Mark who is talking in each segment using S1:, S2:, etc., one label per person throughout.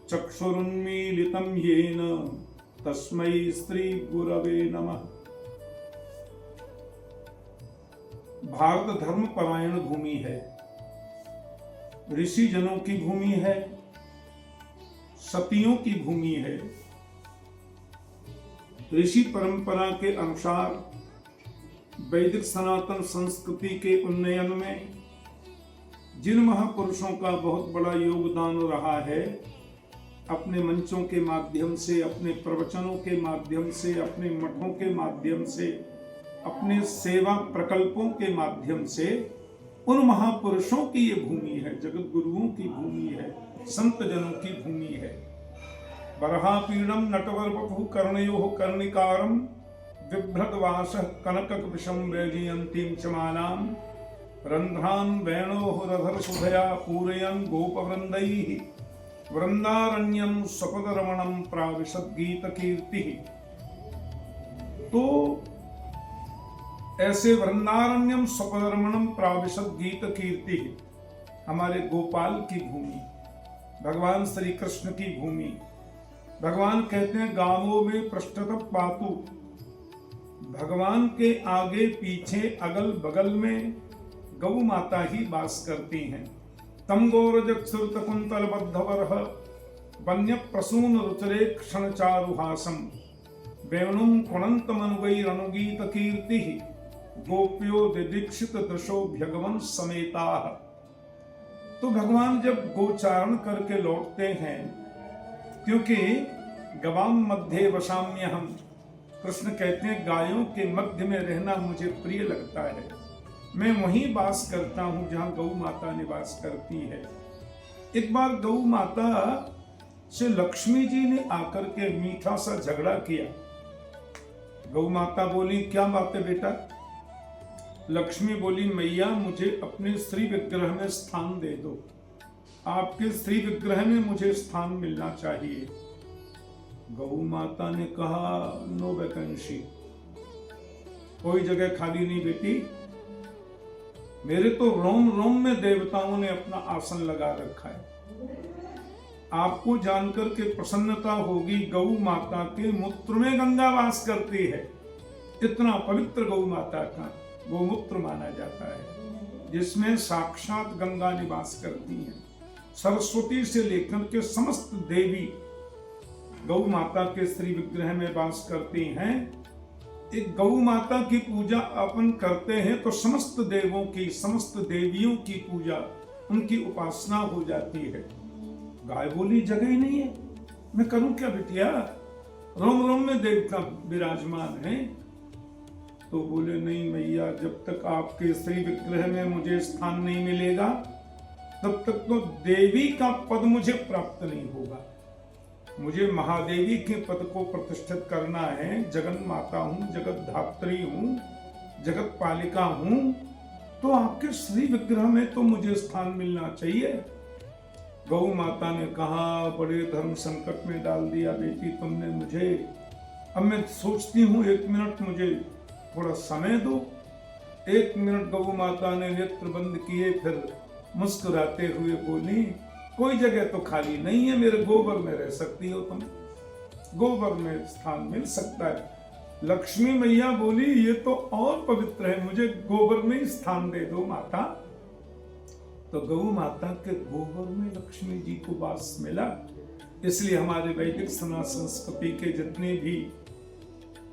S1: चक्षुरुन्मीलितं येन तस्मै श्री गुरवे नमः। भारत धर्म परायण भूमि है, ऋषि जनों की भूमि है, सतियों की भूमि है। ऋषि परंपरा के अनुसार वैदिक सनातन संस्कृति के उन्नयन में जिन महापुरुषों का बहुत बड़ा योगदान रहा है, अपने मंचों के माध्यम से, अपने प्रवचनों के माध्यम से, अपने मठों के माध्यम से, अपने सेवा प्रकल्पों के माध्यम से, उन महापुरुषों की ये भूमि है, जगत गुरुओं की भूमि है, संत जनों की भूमि है। बरहापीडम नटवरवपु कर्णयोः कर्णिकारम बिभ्रतवासः कनककपिशं वैजयन्तीं चमानां रन्ध्रान् वेणोः रधरसुधया पूरयन् गोपवृन्दैः वृन्दारण्यं स्वपदरमणं प्राविशद् गीतकीर्तिः। तो ऐसे वृंदारण्यम स्वपदरमणम प्राविशद् गीतकीर्तिः हमारे गोपाल की भूमि, भगवान श्री कृष्ण की भूमि। भगवान कहते हैं गावों में पृष्ठतः पातु, भगवान के आगे पीछे अगल बगल में गौ माता ही वास करती हैं। तम गौरजक्षुरत कुंतल बद्धवरह वन्य प्रसून रुचरे क्षण चारुहासम वेणुम कुणंत मनुगैरनुगीत कीर्ति गोप्यो दिदीक्षित दृशो भगवन समेता। तो भगवान जब गोचारण करके लौटते हैं, क्योंकि गवाम मध्य वसाम्य हम, कृष्ण कहते हैं गायों के मध्य में रहना मुझे प्रिय लगता है, मैं वहीं वास करता हूं जहां गौ माता निवास करती है। एक बार गौ माता से लक्ष्मी जी ने आकर के मीठा सा झगड़ा किया। गौ माता बोली, क्या बात है बेटा? लक्ष्मी बोली, मैया मुझे अपने श्री विग्रह में स्थान दे दो, आपके श्री विग्रह में मुझे स्थान मिलना चाहिए। गौ माता ने कहा, नो वैकेंसी, कोई जगह खाली नहीं बेटी, मेरे तो रोम रोम में देवताओं ने अपना आसन लगा रखा है। आपको जानकर के प्रसन्नता होगी, गौ माता के मूत्र में गंगा वास करती है। इतना पवित्र गौ माता का गोमूत्र माना जाता है, जिसमें साक्षात गंगा निवास करती है। सरस्वती से लेकर के समस्त देवी गौ माता के श्री विग्रह में वास करती हैं। एक गौ माता की पूजा अपन करते हैं तो समस्त देवों की, समस्त देवियों की पूजा, उनकी उपासना हो जाती है। गाय बोली, जगह ही नहीं है, मैं करूं क्या बिटिया, रोम रोम में देवता विराजमान है। तो बोले, नहीं मैया, जब तक आपके श्री विग्रह में मुझे स्थान नहीं मिलेगा तब तक तो देवी का पद मुझे प्राप्त नहीं होगा। मुझे महादेवी के पद को प्रतिष्ठित करना है। जगन माता हूं, जगत धात्री हूं, जगत पालिका हूं, तो आपके श्री विग्रह में तो मुझे स्थान मिलना चाहिए। गौ माता ने कहा, बड़े धर्म संकट में डाल दिया बेटी तुमने मुझे, अब मैं सोचती हूँ, 1 मिनट मुझे थोड़ा समय दो। 1 मिनट गौ माता ने नेत्र बंद किए, फिर मुस्कुराते हुए बोली, कोई जगह तो खाली नहीं है, मेरे गोबर में रह सकती हो तुम, गोबर में स्थान मिल सकता है। लक्ष्मी मैया बोली, ये तो और पवित्र है, मुझे गोबर में स्थान दे दो माता। तो गौ माता के गोबर में लक्ष्मी जी को वास मिला। इसलिए हमारे वैदिक सनातन संस्कृति के जितने भी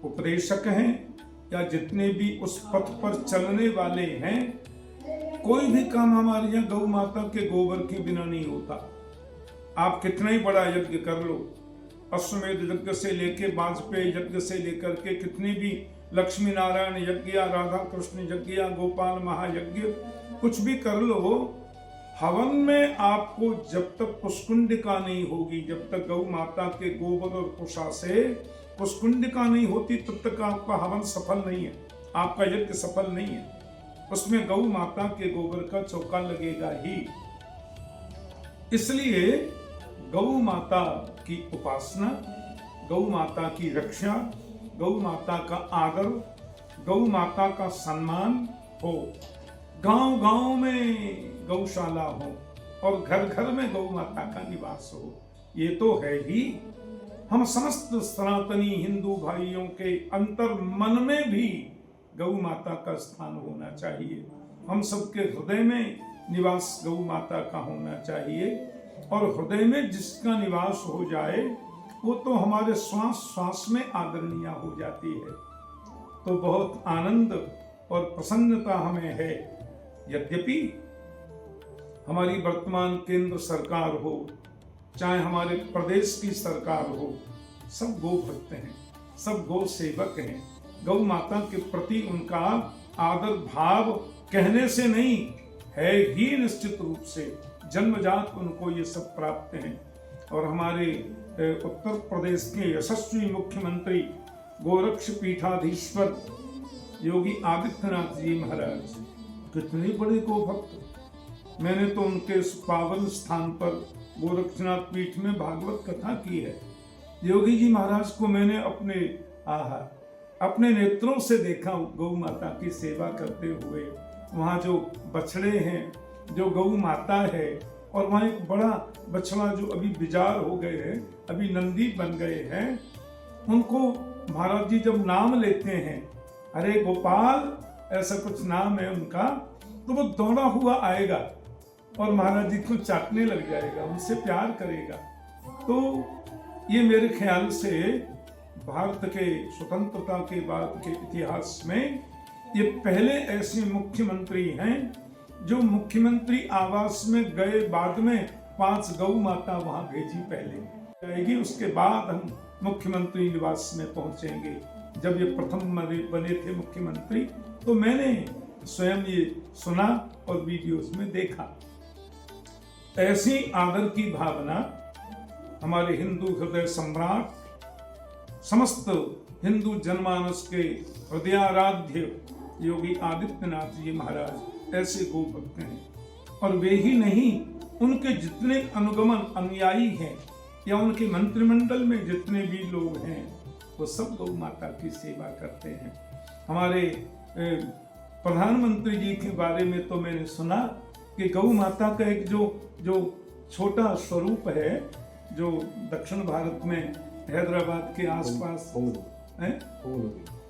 S1: उपदेशक हैं या जितने भी उस पथ पर चलने वाले हैं, कोई भी काम हमारे यहाँ गौ माता के गोबर के बिना नहीं होता। आप कितना ही बड़ा यज्ञ कर लो, अश्वमेध यज्ञ से लेके वाजपेयी यज्ञ से लेकर के कितने भी लक्ष्मी नारायण यज्ञ, राधा कृष्ण यज्ञ, गोपाल महायज्ञ, कुछ भी कर लो, हवन में आपको जब तक पुष्कुंडिका नहीं होगी, जब तक गौ माता के गोबर और कुशा से पुष्कुंडिका नहीं होती, तब तक आपका हवन सफल नहीं है, आपका यज्ञ सफल नहीं है। उसमें गौ माता के गोबर का चौका लगेगा ही। इसलिए गौ माता की उपासना, गौ माता की रक्षा, गौ माता का आदर, गौ माता का सम्मान हो, गांव गांव में गौशाला हो और घर घर में गौ माता का निवास हो। ये तो है ही। हम समस्त सनातनी हिंदू भाइयों के अंतर मन में भी गौ माता का स्थान होना चाहिए। हम सबके हृदय में निवास गौ माता का होना चाहिए, और हृदय में जिसका निवास हो जाए वो तो हमारे श्वास श्वास में आदरणीय हो जाती है। तो बहुत आनंद और प्रसन्नता हमें है। यद्यपि हमारी वर्तमान केंद्र सरकार हो, चाहे हमारे प्रदेश की सरकार हो, सब गौ भक्त हैं, सब गौ सेवक हैं। गौ माता के प्रति उनका आदर भाव कहने से नहीं है ही, निश्चित रूप से जन्मजात उनको ये सब प्राप्त हैं। और हमारे उत्तर प्रदेश के यशस्वी मुख्यमंत्री गोरक्ष पीठाधीश्वर योगी आदित्यनाथ जी महाराज कितने बड़े गो भक्त। मैंने तो उनके इस पावन स्थान पर गोरक्षनाथ पीठ में भागवत कथा की है। योगी जी महाराज को मैंने अपने नेत्रों से देखा गौ माता की सेवा करते हुए। वहाँ जो बछड़े हैं, जो गौ माता है, और वहाँ एक बड़ा बछड़ा जो अभी बिजार हो गए हैं, अभी नंदी बन गए हैं, उनको महाराज जी जब नाम लेते हैं, अरे गोपाल ऐसा कुछ नाम है उनका, तो वो दौड़ा हुआ आएगा और महाराज जी को चाटने लग जाएगा, उनसे प्यार करेगा। तो ये मेरे ख्याल से भारत के स्वतंत्रता के बाद के इतिहास में ये पहले ऐसे मुख्यमंत्री हैं जो मुख्यमंत्री आवास में गए, बाद में 5 गौ माता वहां भेजी पहले जाएगी, उसके बाद हम मुख्यमंत्री निवास में पहुंचेंगे। जब ये प्रथम बने थे मुख्यमंत्री तो मैंने स्वयं ये सुना और वीडियोस में देखा। ऐसी आदर की भावना हमारे हिंदू हृदय सम्राट, समस्त हिंदू जनमानस के हृदयाराध्य योगी आदित्यनाथ जी महाराज ऐसे गो भक्त हैं। और वे ही नहीं, उनके जितने अनुगमन अनुयायी हैं या उनके मंत्रिमंडल में जितने भी लोग हैं, वो सब गौ माता की सेवा करते हैं। हमारे प्रधानमंत्री जी के बारे में तो मैंने सुना कि गौ माता का एक जो छोटा स्वरूप है, जो दक्षिण भारत में हैदराबाद के आसपास है,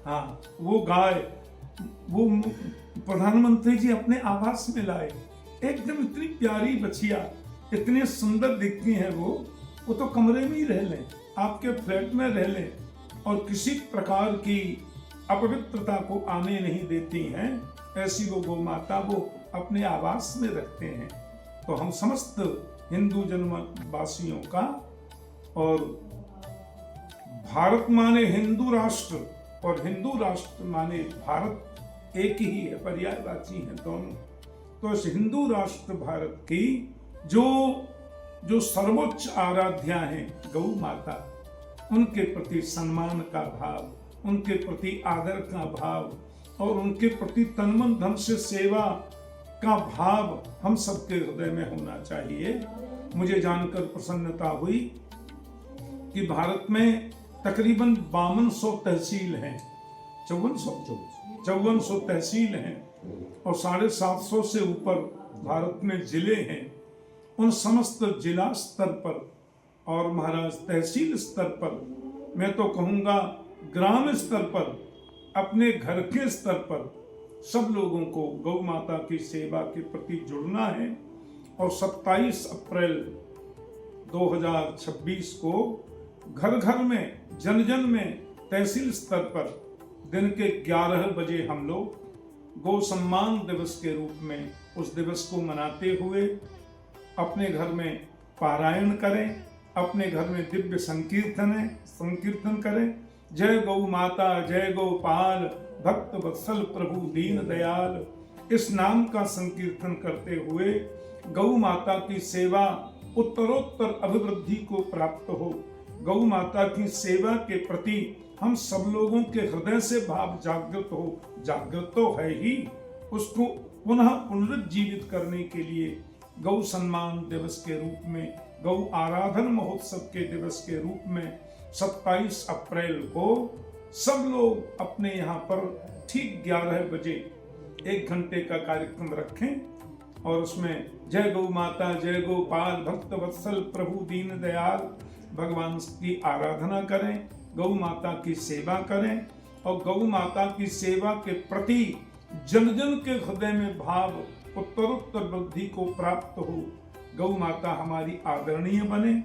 S1: हाँ, वो गाय वो प्रधानमंत्री जी अपने आवास में लाए। एकदम इतनी प्यारी बछिया, इतने सुंदर दिखती हैं वो तो कमरे में ही रह लें, आपके फ्लैट में रह लें, और किसी प्रकार की अपवित्रता को आने नहीं देती हैं। ऐसी वो गौ माता वो अपने आवास में रखते हैं। तो हम समस्त हिंदू जन्मवासियों का, और भारत माने हिंदू राष्ट्र और हिंदू राष्ट्र माने भारत एक ही है, पर्यायवाची हैं दोनों। तो इस हिंदू राष्ट्र भारत की जो सर्वोच्च आराध्या है गौ माता, उनके प्रति सम्मान का भाव, उनके प्रति आदर का भाव और उनके प्रति तन मन धन से सेवा का भाव हम सबके हृदय में होना चाहिए। मुझे जानकर प्रसन्नता हुई कि भारत में तकरीबन 5200 तहसील हैं, 5400 तहसील हैं, और 750 से ऊपर भारत में जिले हैं। उन समस्त जिला स्तर पर और महाराज तहसील स्तर पर, मैं तो कहूँगा ग्राम स्तर पर, अपने घर के स्तर पर सब लोगों को गौ माता की सेवा के प्रति जुड़ना है। और 27 अप्रैल 2026 को घर घर में, जन जन में, तहसील स्तर पर दिन के 11 बजे हम लोग गौ सम्मान दिवस के रूप में उस दिवस को मनाते हुए अपने घर में पारायण करें, अपने घर में दिव्य संकीर्तन करें। जय गौ माता, जय गोपाल, भक्त वत्सल प्रभु दीन दयाल, इस नाम का संकीर्तन करते हुए गौ माता की सेवा उत्तरोत्तर अभिवृद्धि को प्राप्त हो। गौ माता की सेवा के प्रति हम सब लोगों के हृदय से भाव जागृत हो, जागृत तो है ही, उसको पुनः पुनरुज्जीवित करने के लिए गौ सम्मान दिवस के रूप में, गौ आराधन महोत्सव के दिवस के रूप में 27 अप्रैल को सब लोग अपने यहाँ पर ठीक 11 बजे 1 घंटे का कार्यक्रम रखें और उसमें जय गौ माता, जय गोपाल, भक्त वत्सल प्रभु दीन दयाल, भगवान की आराधना करें, गौ माता की सेवा करें और गौ माता की सेवा के प्रति जन जन के हृदय में भाव उत्तरोत्तर वृद्धि को प्राप्त हो। गौ माता हमारी आदरणीय बने।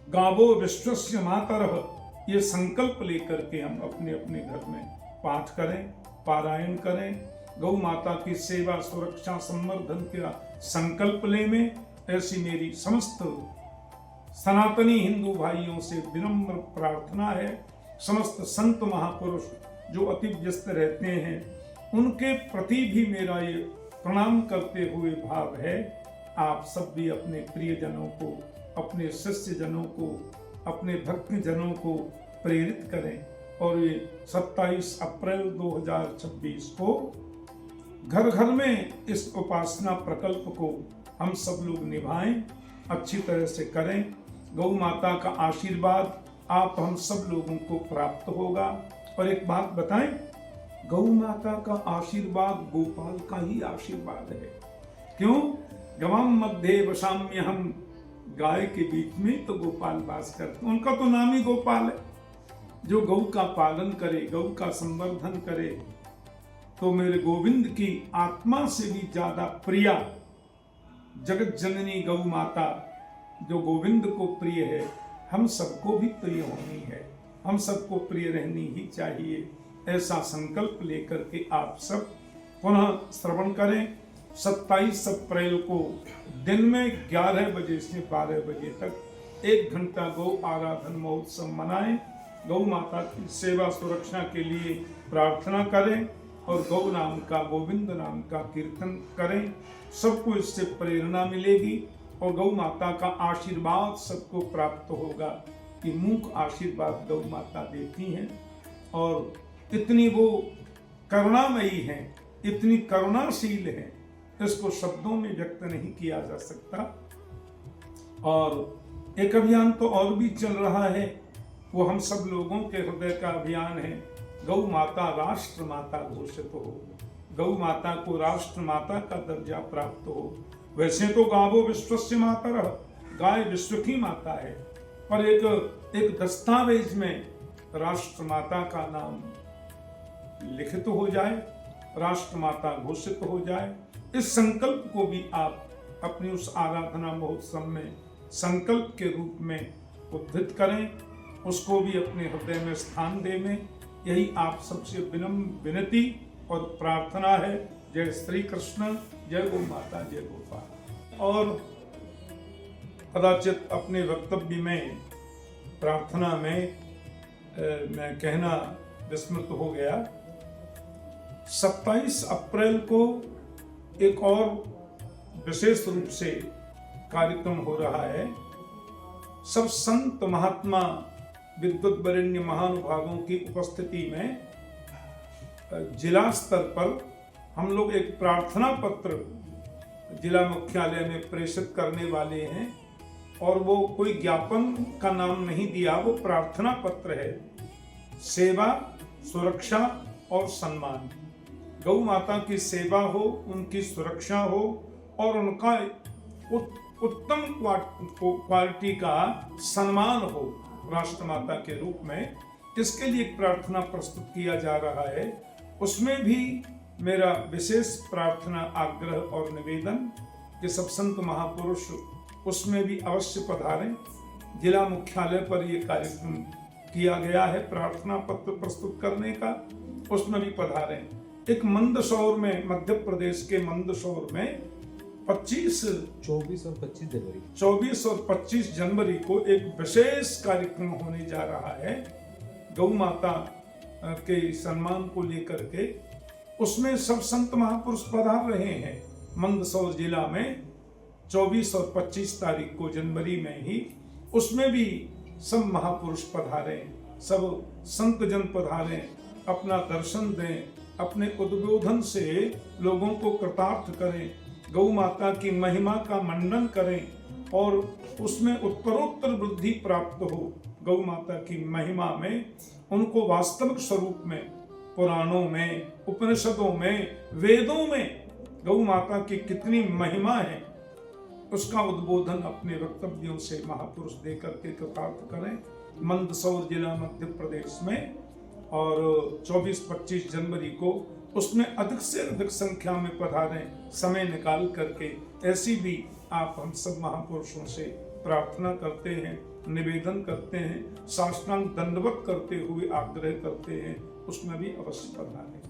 S1: गावो विश्वस्य मातरः, ये संकल्प लेकर के हम अपने अपने घर में पाठ करें, पारायण करें। गौ माता की सेवा, सुरक्षा, संवर्धन का संकल्प ले में, ऐसी मेरी समस्त सनातनी हिंदू भाइयों से विनम्र प्रार्थना है। समस्त संत महापुरुष जो अति व्यस्त रहते हैं, उनके प्रति भी मेरा ये प्रणाम करते हुए भाव है। आप सब भी अपने प्रियजनों को, अपने शिष्य जनों को, अपने भक्त जनों को प्रेरित करें और ये 27 अप्रैल 2026 को घर घर में इस उपासना प्रकल्प को हम सब लोग निभाएं, अच्छी तरह से करें। गौ माता का आशीर्वाद आप हम सब लोगों को प्राप्त होगा। और एक बात बताएं, गौ माता का आशीर्वाद गोपाल का ही आशीर्वाद है। क्यों? गवाम मध्य वसाम्य हम, गाय के बीच में तो गोपाल वास करते, उनका तो नाम ही गोपाल है। जो गौ का पालन करे, गौ का संवर्धन करे, तो मेरे गोविंद की आत्मा से भी ज्यादा प्रिया जगत जननी गौ माता जो गोविंद को प्रिय है, हम सबको भी प्रिय होनी है, हम सबको प्रिय रहनी ही चाहिए। ऐसा संकल्प लेकर के आप सब पुनः श्रवण करें। 27 अप्रैल को दिन में 11 बजे से 12 बजे तक 1 घंटा गौ आराधन महोत्सव मनाएं। गौ माता की सेवा सुरक्षा के लिए प्रार्थना करें और गौ नाम का, गोविंद नाम का कीर्तन करें। सबको इससे प्रेरणा मिलेगी और गौ माता का आशीर्वाद सबको प्राप्त होगा कि मूक आशीर्वाद गौ माता देती हैं और इतनी वो करुणामयी है, इतनी करुणाशील है, इसको शब्दों में व्यक्त नहीं किया जा सकता। और एक अभियान तो और भी चल रहा है, वो हम सब लोगों के हृदय का अभियान है। गौ माता राष्ट्र माता घोषित हो, गौ माता को राष्ट्र माता का दर्जा प्राप्त हो। वैसे तो गावो विश्वस्य मातरः, गाय विश्व की माता है, पर एक दस्तावेज में राष्ट्र माता का नाम लिखित हो जाए, राष्ट्र माता घोषित हो जाए। इस संकल्प को भी आप अपनी उस आराधना महोत्सव में संकल्प के रूप में उद्धृत करें, उसको भी अपने हृदय में स्थान दें। यही आप सबसे विनम्र विनती और प्रार्थना है। जय श्री कृष्ण, जय गौ माता, जय गोपाल। और कदाचित अपने वक्तव्य में, प्रार्थना में मैं कहना विस्मृत हो गया, 27 अप्रैल को एक और विशेष रूप से कार्यक्रम हो रहा है। सब संत महात्मा विद्वत वरेण्य महानुभावों की उपस्थिति में जिला स्तर पर हम लोग एक प्रार्थना पत्र जिला मुख्यालय में प्रेषित करने वाले हैं। और वो कोई ज्ञापन का नाम नहीं दिया, वो प्रार्थना पत्र है। सेवा, सुरक्षा और सम्मान, गौ माता की सेवा हो, उनकी सुरक्षा हो और उनका उत्तम क्वालिटी का सम्मान हो राष्ट्र माता के रूप में। इसके लिए एक प्रार्थना प्रस्तुत किया जा रहा है। उसमें भी मेरा विशेष प्रार्थना, आग्रह और निवेदन कि सब संत महापुरुष उसमें भी अवश्य पधारें। जिला मुख्यालय पर यह कार्यक्रम किया गया है प्रार्थना पत्र प्रस्तुत करने का, उसमें भी पधारें। एक मंदसौर में, मध्य प्रदेश के मंदसौर में 24 और 25 जनवरी को एक विशेष कार्यक्रम होने जा रहा है गौ माता के सम्मान को लेकर के। उसमें सब संत महापुरुष पधार रहे हैं। मंदसौर जिला में 24 और 25 तारीख को जनवरी में ही, उसमें भी सब महापुरुष पधारें, सब संत जन पधारें, अपना दर्शन दें, अपने उद्बोधन से लोगों को कृतार्थ करें, गौ माता की महिमा का मंडन करें और उसमें उत्तरोत्तर वृद्धि प्राप्त हो। गौ माता की महिमा में, उनको वास्तविक स्वरूप में, पुराणों में, उपनिषदों में, वेदों में गौ माता की कितनी महिमा है, उसका उद्बोधन अपने वक्तव्यों से महापुरुष देकर के कृतार्थ करें। मंदसौर जिला मध्य प्रदेश में, और 24-25 जनवरी को उसमें अधिक से अधिक संख्या में पधारें, समय निकाल करके। ऐसी भी आप हम सब महापुरुषों से प्रार्थना करते हैं, निवेदन करते हैं, साष्टांग दंडवत करते हुए आग्रह करते हैं, उसमें भी अवश्य पधारें।